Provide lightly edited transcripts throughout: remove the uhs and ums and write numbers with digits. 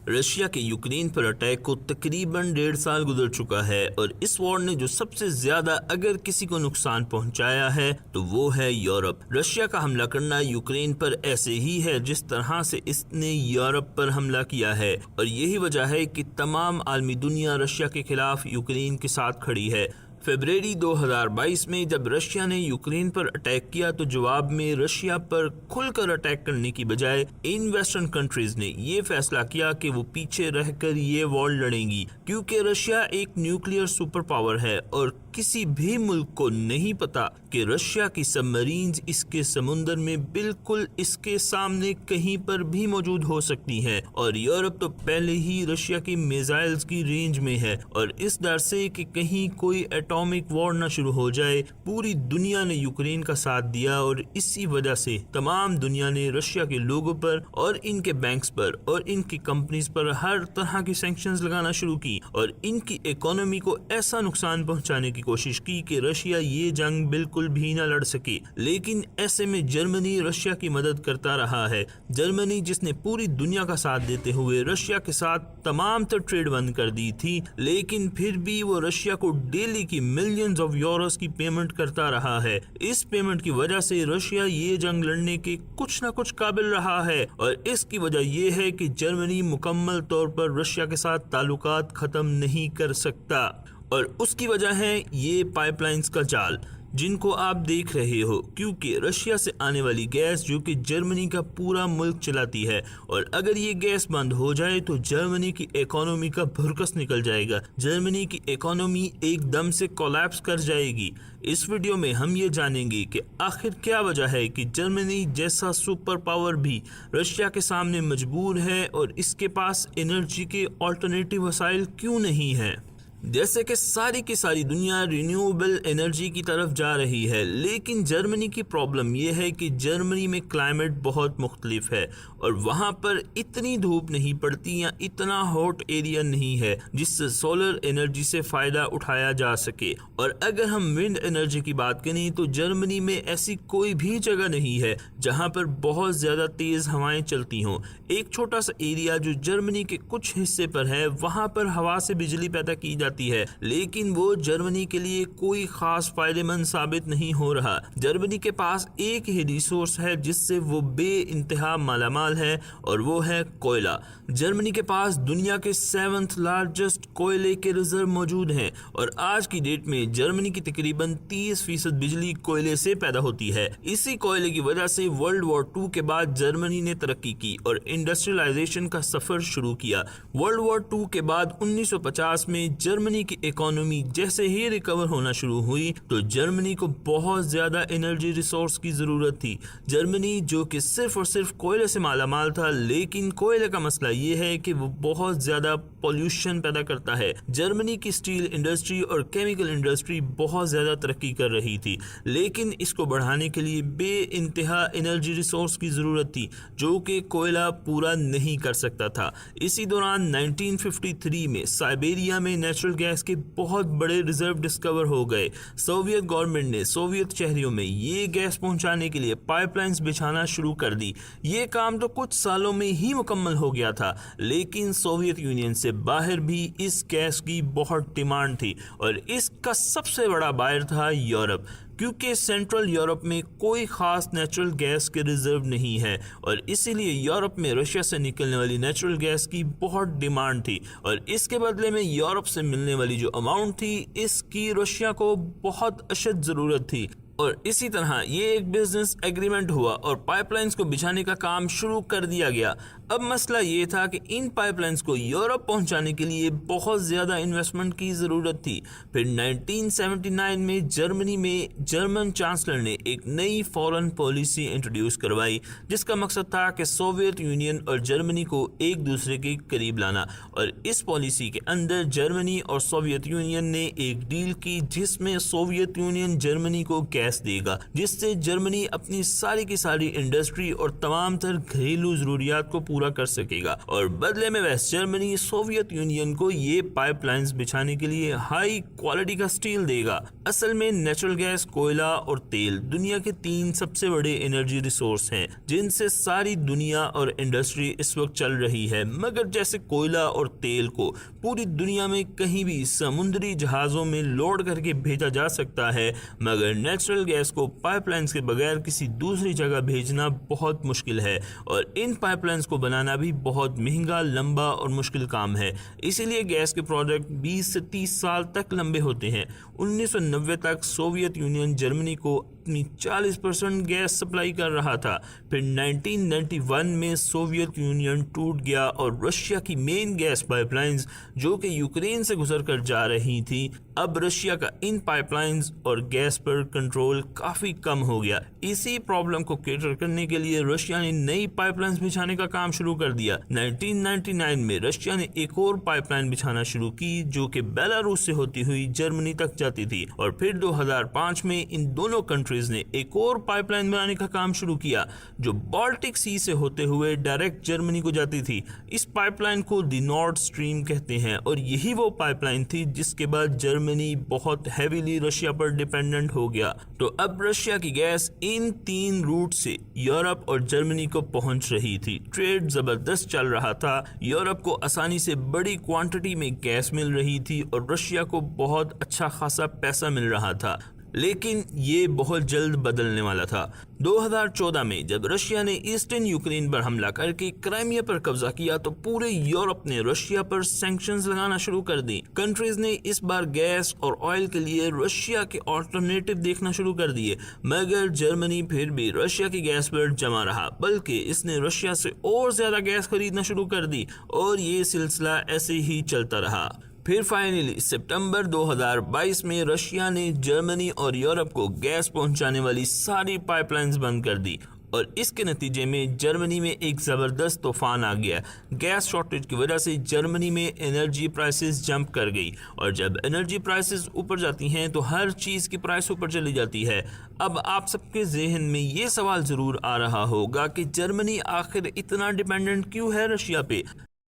Russia کے Ukraine پر attack کو تقریباً 1.5 سال گزر چکا ہے اور اس وار نے جو سب سے زیادہ اگر کسی کو نقصان پہنچایا ہے تو وہ ہے یورپ۔ رشیا کا حملہ کرنا یوکرین پر ایسے ہی ہے جس طرح سے اس نے یورپ پر حملہ کیا ہے، اور یہی وجہ ہے کہ تمام عالمی دنیا رشیا کے خلاف یوکرین کے ساتھ کھڑی ہے۔ فروری 2022 میں جب رشیا نے یوکرین پر اٹیک کیا تو جواب میں رشیا پر کھل کر اٹیک کرنے کی بجائے ان ویسٹرن کنٹریز نے یہ فیصلہ کیا کہ وہ پیچھے رہ کر یہ وار لڑیں گی، کیونکہ رشیا ایک نیوکلیئر سپر پاور ہے اور کسی بھی ملک کو نہیں پتا کہ رشیا کی سب مرینز اس کے سمندر میں بالکل اس کے سامنے کہیں پر بھی موجود ہو سکتی ہیں، اور یورپ تو پہلے ہی رشیا کی میزائلز کی رینج میں ہے، اور اس ڈر سے کہ کہیں کوئی ایٹامک وار نہ شروع ہو جائے پوری دنیا نے یوکرین کا ساتھ دیا، اور اسی وجہ سے تمام دنیا نے رشیا کے لوگوں پر اور ان کے بینکس پر اور ان کی کمپنیز پر ہر طرح کی سینکشنز لگانا شروع کی اور ان کی اکانومی کو ایسا نقصان پہنچانے کی کوشش کی کہ رشیا یہ جنگ بالکل بھی نہ لڑ سکے۔ لیکن ایسے میں جرمنی رشیا کی مدد کرتا رہا ہے۔ جرمنی جس نے پوری دنیا کا ساتھ دیتے ہوئے رشیا کے ساتھ تمام تر ٹریڈ بند کر دی تھی، لیکن پھر بھی وہ رشیا کو ڈیلی کی ملینز آف یوروز کی پیمنٹ کرتا رہا ہے۔ اس پیمنٹ کی وجہ سے رشیا یہ جنگ لڑنے کے کچھ نہ کچھ قابل رہا ہے، اور اس کی وجہ یہ ہے کہ جرمنی مکمل طور پر رشیا کے ساتھ تعلقات ختم نہیں کر سکتا، اور اس کی وجہ ہے یہ پائپ لائنز کا جال جن کو آپ دیکھ رہے ہو، کیونکہ رشیا سے آنے والی گیس جو کہ جرمنی کا پورا ملک چلاتی ہے، اور اگر یہ گیس بند ہو جائے تو جرمنی کی اکانومی کا بھرکس نکل جائے گا، جرمنی کی اکانومی ایک دم سے کولیپس کر جائے گی۔ اس ویڈیو میں ہم یہ جانیں گے کہ آخر کیا وجہ ہے کہ جرمنی جیسا سپر پاور بھی رشیا کے سامنے مجبور ہے، اور اس کے پاس انرجی کے آلٹرنیٹیو وسائل کیوں نہیں ہیں۔ جیسے کہ ساری کی ساری دنیا رینیویبل انرجی کی طرف جا رہی ہے، لیکن جرمنی کی پرابلم یہ ہے کہ جرمنی میں کلائمیٹ بہت مختلف ہے، اور وہاں پر اتنی دھوپ نہیں پڑتی یا اتنا ہاٹ ایریا نہیں ہے جس سے سولر انرجی سے فائدہ اٹھایا جا سکے۔ اور اگر ہم ونڈ انرجی کی بات کریں تو جرمنی میں ایسی کوئی بھی جگہ نہیں ہے جہاں پر بہت زیادہ تیز ہوائیں چلتی ہوں۔ ایک چھوٹا سا ایریا جو جرمنی کے کچھ حصے پر ہے وہاں پر ہوا سے بجلی پیدا کی جاتی ہے، لیکن وہ جرمنی کے لیے کوئی خاص فائدہ مند ثابت نہیں ہو رہا۔ جرمنی کے پاس ایک ہی ریسورس ہے جس سے وہ بے انتہا مالا مال ہے، اور وہ ہے کوئلہ۔ جرمنی کے پاس دنیا کے 7th لارجسٹ کوئلے کے ریزرو موجود ہیں، اور آج کی ڈیٹ میں جرمنی کی تقریباً 30% بجلی کوئلے سے پیدا ہوتی ہے۔ اسی کوئلے کی وجہ سے ورلڈ وار 2 کے بعد جرمنی نے ترقی کی اور انڈسٹریلائزیشن کا سفر شروع کیا۔ ورلڈ وار 2 کے بعد 1950 میں جرمنی کی اکانومی جیسے ہی ریکور ہونا شروع ہوئی تو جرمنی کو بہت زیادہ انرجی ریسورس کی ضرورت تھی۔ جرمنی جو کہ صرف اور صرف کوئلے سے مالا مال تھا، لیکن کوئلے کا مسئلہ یہ ہے کہ وہ بہت زیادہ پولوشن پیدا کرتا ہے۔ جرمنی کی سٹیل انڈسٹری اور کیمیکل انڈسٹری بہت زیادہ ترقی کر رہی تھی، لیکن اس کو بڑھانے کے لیے بے انتہا انرجی ریسورس کی ضرورت تھی جو کہ کوئلہ پورا نہیں کر سکتا تھا۔ اسی دوران 1953 میں سائبیریا میں نیچرل گیس کے بہت بڑے ریزرو ڈسکور ہو گئے۔ سوویت گورنمنٹ نے سوویت شہریوں میں یہ گیس پہنچانے کے لیے پائپ لائنز بچھانا شروع کر دی۔ یہ کام تو کچھ سالوں میں ہی مکمل ہو گیا تھا، لیکن سوویت یونین سے باہر بھی اس گیس کی بہت ڈیمانڈ تھی، اور اس کا سب سے بڑا بائر تھا یورپ، کیونکہ سینٹرل یورپ میں کوئی خاص نیچرل گیس کے ریزرو نہیں ہے، اور اسی لیے یورپ میں رشیا سے نکلنے والی نیچرل گیس کی بہت ڈیمانڈ تھی، اور اس کے بدلے میں یورپ سے ملنے والی جو اماؤنٹ تھی اس کی رشیا کو بہت اشد ضرورت تھی۔ اور اسی طرح یہ ایک بزنس ایگریمنٹ ہوا اور پائپ لائنز کو بچھانے کا کام شروع کر دیا گیا۔ اب مسئلہ یہ تھا کہ ان پائپ لائنز کو یورپ پہنچانے کے لیے بہت زیادہ انویسٹمنٹ کی ضرورت تھی۔ پھر 1979 میں جرمنی میں جرمن چانسلر نے ایک نئی فورن پالیسی انٹروڈیوس کروائی جس کا مقصد تھا کہ سوویت یونین اور جرمنی کو ایک دوسرے کے قریب لانا، اور اس پالیسی کے اندر جرمنی اور سوویت یونین نے ایک ڈیل کی جس میں سوویت یونین جرمنی کو گیس دے گا، جس سے جرمنی اپنی ساری کی ساری انڈسٹری اور تمام تر گھریلو ضروریات کو پورا پورا کر سکے گا، اور بدلے میں ویسٹ جرمنی سوویت یونین کو یہ پائپ لائنز بچھانے کے لیے ہائی کوالٹی کا سٹیل دے گا۔ اصل میں نیچرل گیس، کوئلہ اور تیل دنیا کے 3 سب سے بڑے انرجی ریسورس ہیں جن سے ساری دنیا اور انڈسٹری اس وقت چل رہی ہے، مگر جیسے کوئلہ اور تیل کو پوری دنیا میں کہیں بھی سمندری جہازوں میں لوڈ کر کے بھیجا جا سکتا ہے، مگر نیچرل گیس کو پائپ لائنز کے بغیر کسی دوسری جگہ بھیجنا بہت مشکل ہے، اور ان پائپ لائنز کو بنانا بھی بہت مہنگا، لمبا اور مشکل کام ہے۔ اسی لیے گیس کے پروجیکٹ 20 سے 30 سال تک لمبے ہوتے ہیں۔ 1990 تک سوویت یونین جرمنی کو اپنی 40% گیس سپلائی کر رہا تھا، پھر 1991 میں سوویت یونین ٹوٹ گیا اور رشیا کی مین گیس پائپ لائنز جو کہ یوکرین سے گزر کر جا رہی تھی، اب رشیا کا ان پائپ لائنز اور گیس پر کنٹرول کافی کم ہو گیا۔ اسی پرابلم کو کیٹر کرنے کے لیے رشیا نے نئی پائپ لائنز بچھانے کا کام شروع کر دیا۔ 1999 میں رشیا نے ایک اور پائپ لائن بچھانا شروع کی جو کہ بیلاروس سے ہوتی ہوئی جرمنی تک جاتی تھی، اور پھر 2005 میں ان دونوں کنٹریز نے ایک اور پائپ لائن بنانے کا کام شروع کیا جو بالٹک سی سے ہوتے ہوئے ڈائریکٹ جرمنی کو جاتی تھی۔ اس پائپ لائن کو دی نارڈ سٹریم کہتے ہیں، اور یہی وہ پائپ لائن تھی جس کے بعد جرمنی بہت ہیویلی رشیا پر ڈیپینڈنٹ ہو گیا۔ تو اب رشیا کی گیس ان 3 روٹ سے یورپ اور جرمنی کو پہنچ رہی تھی۔ ٹریڈ زبردست چل رہا تھا، یورپ کو آسانی سے بڑی کوانٹٹی میں گیس مل رہی تھی اور رشیا کو بہت اچھا خاصا پیسہ مل رہا تھا، لیکن یہ بہت جلد بدلنے والا تھا۔ 2014 میں جب رشیا نے ایسٹرن یوکرین پر حملہ کر کے کرائمیا پر قبضہ کیا تو پورے یورپ نے رشیا پر سینکشنز لگانا شروع کر دی۔ کنٹریز نے اس بار گیس اور آئل کے لیے رشیا کے آلٹرنیٹو دیکھنا شروع کر دیے، مگر جرمنی پھر بھی رشیا کی گیس پر جمع رہا، بلکہ اس نے رشیا سے اور زیادہ گیس خریدنا شروع کر دی، اور یہ سلسلہ ایسے ہی چلتا رہا۔ پھر فائنلی ستمبر 2022 میں رشیا نے جرمنی اور یورپ کو گیس پہنچانے والی ساری پائپ لائنز بند کر دی، اور اس کے نتیجے میں جرمنی میں ایک زبردست طوفان آ گیا۔ گیس شارٹیج کی وجہ سے جرمنی میں انرجی پرائسز جمپ کر گئی، اور جب انرجی پرائسز اوپر جاتی ہیں تو ہر چیز کی پرائس اوپر چلی جاتی ہے۔ اب آپ سب کے ذہن میں یہ سوال ضرور آ رہا ہوگا کہ جرمنی آخر اتنا ڈیپینڈنٹ کیوں ہے رشیا پہ؟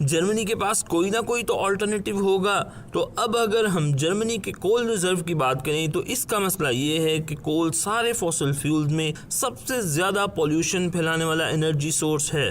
جرمنی کے پاس کوئی نہ کوئی تو آلٹرنیٹیو ہوگا۔ تو اب اگر ہم جرمنی کے کول ریزرو کی بات کریں تو اس کا مسئلہ یہ ہے کہ کول سارے فوسل فیولز میں سب سے زیادہ پولیوشن پھیلانے والا انرجی سورس ہے،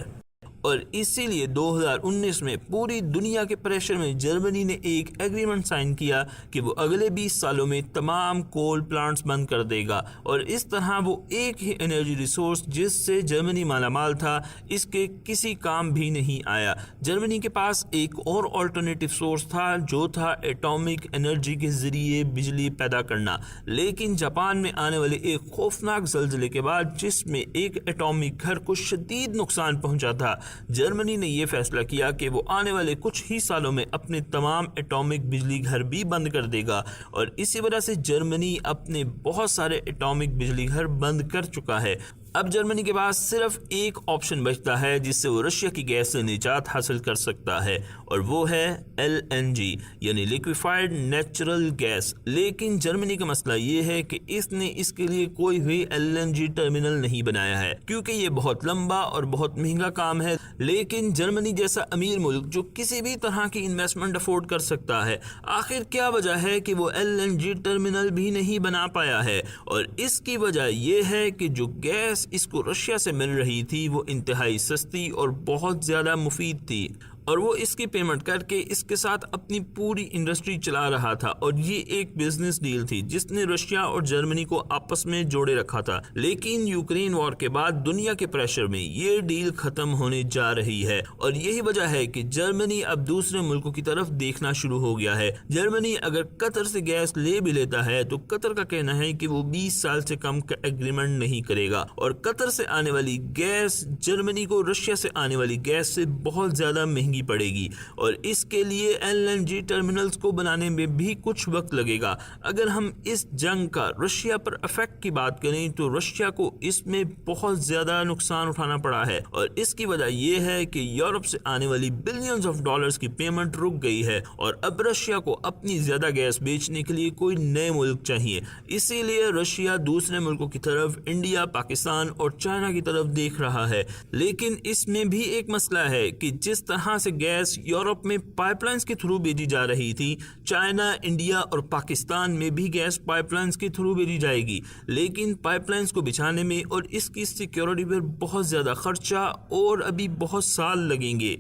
اور اسی لیے 2019 میں پوری دنیا کے پریشر میں جرمنی نے ایک ایگریمنٹ سائن کیا کہ وہ اگلے 20 سالوں میں تمام کول پلانٹس بند کر دے گا، اور اس طرح وہ ایک ہی انرجی ریسورس جس سے جرمنی مالا مال تھا اس کے کسی کام بھی نہیں آیا۔ جرمنی کے پاس ایک اور آلٹرنیٹیو سورس تھا جو تھا ایٹامک انرجی کے ذریعے بجلی پیدا کرنا، لیکن جاپان میں آنے والے ایک خوفناک زلزلے کے بعد جس میں ایک ایٹامک گھر کو شدید نقصان پہنچا تھا، جرمنی نے یہ فیصلہ کیا کہ وہ آنے والے کچھ ہی سالوں میں اپنے تمام ایٹامک بجلی گھر بھی بند کر دے گا، اور اسی وجہ سے جرمنی اپنے بہت سارے ایٹامک بجلی گھر بند کر چکا ہے۔ اب جرمنی کے پاس صرف ایک آپشن بچتا ہے جس سے وہ رشیا کی گیس سے نجات حاصل کر سکتا ہے، اور وہ ہے LNG یعنی لیکویفائڈ نیچرل گیس۔ لیکن جرمنی کا مسئلہ یہ ہے کہ اس نے اس کے لیے کوئی بھی LNG ٹرمینل نہیں بنایا ہے کیونکہ یہ بہت لمبا اور بہت مہنگا کام ہے۔ لیکن جرمنی جیسا امیر ملک جو کسی بھی طرح کی انویسٹمنٹ افورڈ کر سکتا ہے، آخر کیا وجہ ہے کہ وہ LNG ٹرمینل بھی نہیں بنا پایا ہے؟ اور اس کی وجہ یہ ہے کہ جو گیس اس کو رشیا سے مل رہی تھی وہ انتہائی سستی اور بہت زیادہ مفید تھی، اور وہ اس کی پیمنٹ کر کے اس کے ساتھ اپنی پوری انڈسٹری چلا رہا تھا، اور یہ ایک بزنس ڈیل تھی جس نے رشیا اور جرمنی کو آپس میں جوڑے رکھا تھا۔ لیکن یوکرین وار کے بعد دنیا کے پریشر میں یہ ڈیل ختم ہونے جا رہی ہے، اور یہی وجہ ہے کہ جرمنی اب دوسرے ملکوں کی طرف دیکھنا شروع ہو گیا ہے۔ جرمنی اگر قطر سے گیس لے بھی لیتا ہے تو قطر کا کہنا ہے کہ وہ 20 سال سے کم کا ایگریمنٹ نہیں کرے گا، اور قطر سے آنے والی گیس جرمنی کو رشیا سے آنے والی گیس سے بہت زیادہ مہنگی مہنگی پڑے گی اور اس کے لیے LNG ٹرمینلز کو بنانے میں بھی کچھ وقت لگے گا۔ اگر ہم اس جنگ کا رشیا پر افیکٹ کی بات کریں تو رشیا کو اس میں بہت زیادہ نقصان اٹھانا پڑا ہے، اور اس کی وجہ یہ ہے کہ یورپ سے آنے والی بلینز آف ڈالرز کی پیمنٹ رک گئی ہے اور اب رشیا کو اپنی زیادہ گیس بیچنے کے لیے کوئی نئے ملک چاہیے۔ اسی لیے رشیا دوسرے ملکوں کی طرف انڈیا، پاکستان اور چائنا کی طرف دیکھ رہا ہے، لیکن اس میں بھی ایک مسئلہ ہے کہ جس طرح سے گیس یورپ میں پائپ لائنز کے تھرو بھیجی جا رہی تھی، چائنا، انڈیا اور پاکستان میں بھی گیس پائپ لائنز کے تھرو بھیجی جائے گی، لیکن پائپ لائنز کو بچھانے میں اور اس کی سیکیورٹی پر بہت زیادہ خرچہ اور ابھی بہت سال لگیں گے،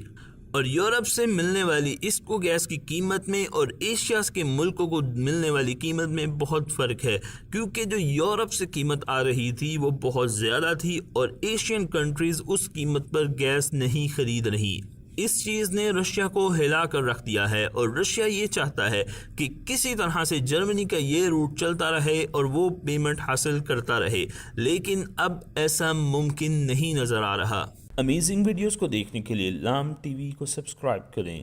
اور یورپ سے ملنے والی اس کو گیس کی قیمت میں اور ایشیا کے ملکوں کو ملنے والی قیمت میں بہت فرق ہے، کیونکہ جو یورپ سے قیمت آ رہی تھی وہ بہت زیادہ تھی اور ایشین کنٹریز اس قیمت پر گیس نہیں خرید رہی۔ اس چیز نے رشیا کو ہلا کر رکھ دیا ہے اور رشیا یہ چاہتا ہے کہ کسی طرح سے جرمنی کا یہ روٹ چلتا رہے اور وہ پیمنٹ حاصل کرتا رہے، لیکن اب ایسا ممکن نہیں نظر آ رہا۔ امیزنگ ویڈیوز کو دیکھنے کے لیے لام ٹی وی کو سبسکرائب کریں۔